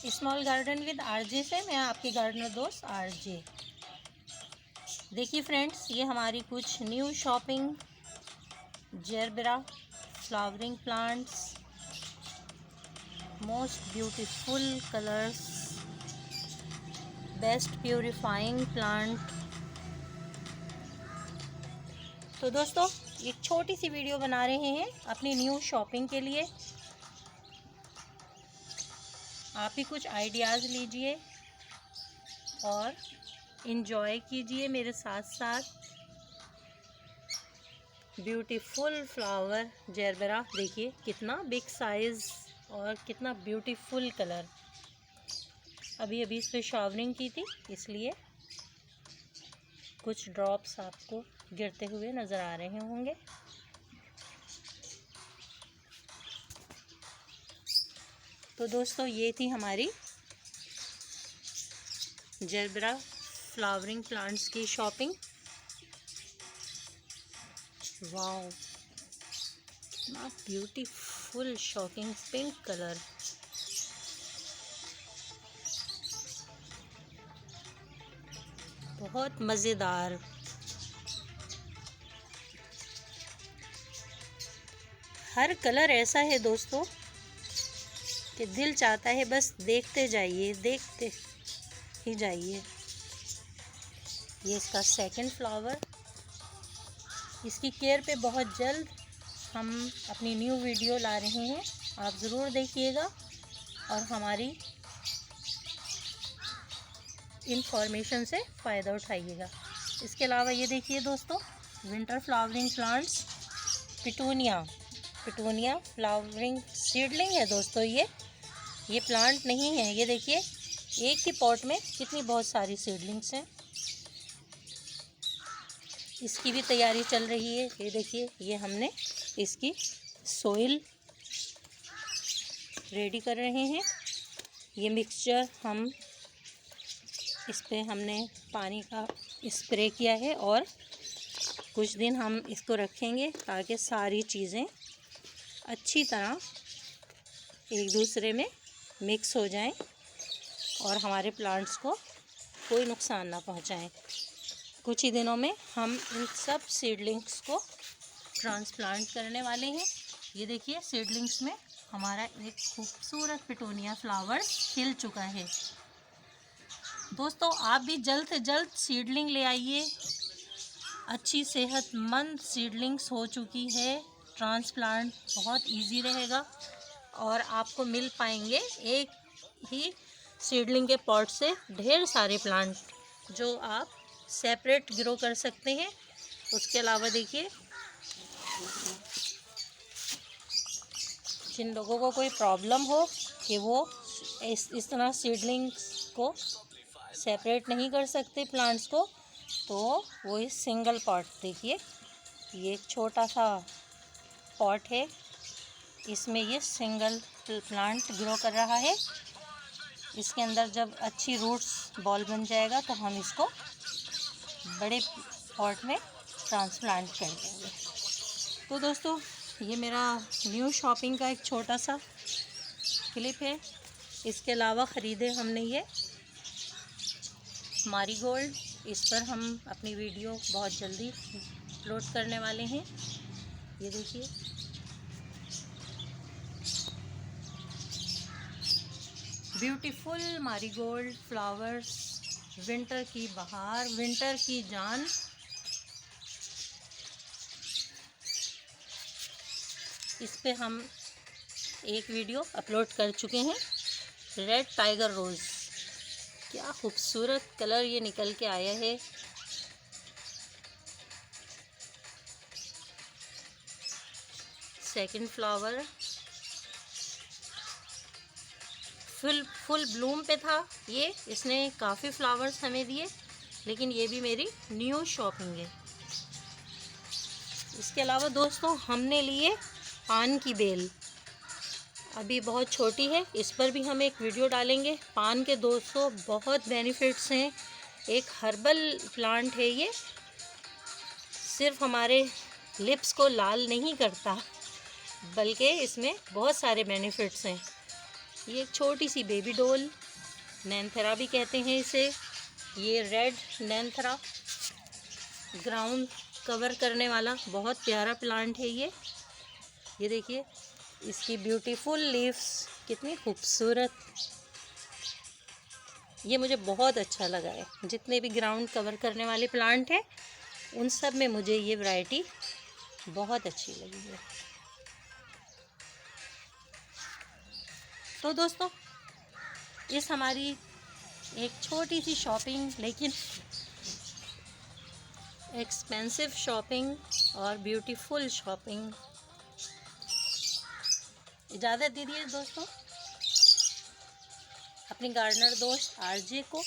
Small garden with RJ से मैं आपकी गार्डनर दोस्त आरजे। देखिए फ्रेंड्स, ये हमारी कुछ new shopping gerbera flowering plants, most beautiful colours, best purifying plant. तो दोस्तों, एक छोटी सी वीडियो बना रहे हैं अपनी न्यू शॉपिंग के लिए। आप भी कुछ आइडियाज़ लीजिए और इन्जॉय कीजिए मेरे साथ साथ। ब्यूटीफुल फ्लावर जेरबेरा, देखिए कितना बिग साइज़ और कितना ब्यूटीफुल कलर। अभी इस पे शावरिंग की थी, इसलिए कुछ ड्रॉप्स आपको गिरते हुए नज़र आ रहे होंगे। तो दोस्तों, ये थी हमारी जेरबेरा फ्लावरिंग प्लांट्स की शॉपिंग। वाओ, कितना ब्यूटीफुल शॉकिंग पिंक कलर। बहुत मज़ेदार। हर कलर ऐसा है दोस्तों कि दिल चाहता है बस देखते जाइए, देखते ही जाइए। ये इसका सेकंड फ्लावर। इसकी केयर पे बहुत जल्द हम अपनी न्यू वीडियो ला रहे हैं, आप ज़रूर देखिएगा और हमारी इंफॉर्मेशन से फ़ायदा उठाइएगा। इसके अलावा ये देखिए दोस्तों, winter flowering plants, petunia flowering seedling है दोस्तों। ये प्लांट नहीं है। ये देखिए, एक ही पॉट में कितनी बहुत सारी सीडलिंग्स हैं। इसकी भी तैयारी चल रही है। ये देखिए, ये हमने इसकी सोइल रेडी कर रहे हैं। ये मिक्सचर हम इस पे हमने पानी का स्प्रे किया है और कुछ दिन हम इसको रखेंगे ताकि सारी चीज़ें अच्छी तरह एक दूसरे में मिक्स हो जाएं और हमारे प्लांट्स को कोई नुकसान ना पहुंचाएं। कुछ ही दिनों में हम इन सब सीडलिंग्स को ट्रांसप्लांट करने वाले हैं। ये देखिए, सीडलिंग्स में हमारा एक खूबसूरत पिटूनिया फ्लावर खिल चुका है। दोस्तों, आप भी जल्द से जल्द सीडलिंग ले आइए। अच्छी सेहतमंद सीडलिंग्स हो चुकी है। ट्रांसप्लांट बहुत इजी रहेगा और आपको मिल पाएंगे एक ही सीडलिंग के पॉट से ढेर सारे प्लांट जो आप सेपरेट ग्रो कर सकते हैं। उसके अलावा देखिए, जिन लोगों को कोई प्रॉब्लम हो कि वो इस तरह सीडलिंग्स को सेपरेट नहीं कर सकते प्लांट्स को, तो वो इस सिंगल पॉट, देखिए ये एक छोटा सा पॉट है, इसमें ये सिंगल प्लांट ग्रो कर रहा है। इसके अंदर जब अच्छी रूट्स बॉल बन जाएगा तो हम इसको बड़े पॉट में ट्रांसप्लांट कर देंगे। तो दोस्तों, ये मेरा न्यू शॉपिंग का एक छोटा सा क्लिप है। इसके अलावा ख़रीदे हमने ये मारीगोल्ड। इस पर हम अपनी वीडियो बहुत जल्दी अपलोड करने वाले हैं। ये देखिए, ब्यूटीफुल मारीगोल्ड फ्लावर्स, विंटर की बहार, विंटर की जान। इस पे हम एक वीडियो अपलोड कर चुके हैं। रेड टाइगर रोज़, क्या खूबसूरत कलर ये निकल के आया है। सेकंड फ्लावर फुल ब्लूम पे था ये। इसने काफ़ी फ्लावर्स हमें दिए, लेकिन ये भी मेरी न्यू शॉपिंग है। इसके अलावा दोस्तों, हमने लिए पान की बेल, अभी बहुत छोटी है। इस पर भी हम एक वीडियो डालेंगे। पान के दोस्तों बहुत बेनिफिट्स हैं। एक हर्बल प्लांट है ये, सिर्फ हमारे लिप्स को लाल नहीं करता, बल्कि इसमें बहुत सारे बेनिफिट्स हैं। ये एक छोटी सी बेबी डॉल, नैनथेरा भी कहते हैं इसे। ये रेड नैनथेरा, ग्राउंड कवर करने वाला बहुत प्यारा प्लांट है ये देखिए इसकी ब्यूटीफुल लीव्स कितनी खूबसूरत। ये मुझे बहुत अच्छा लगा है। जितने भी ग्राउंड कवर करने वाले प्लांट हैं उन सब में मुझे ये वैरायटी बहुत अच्छी लगी है। तो दोस्तों, इस हमारी एक छोटी सी शॉपिंग, लेकिन एक्सपेंसिव शॉपिंग और ब्यूटीफुल शॉपिंग, इजाज़त दीजिए दोस्तों अपनी गार्डनर दोस्त आरजे को।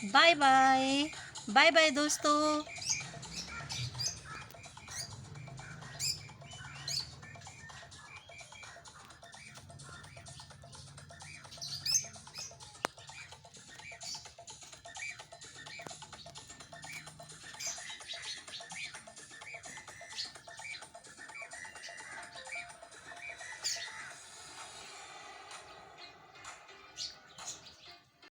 बाय बाय, बाय बाय दोस्तों।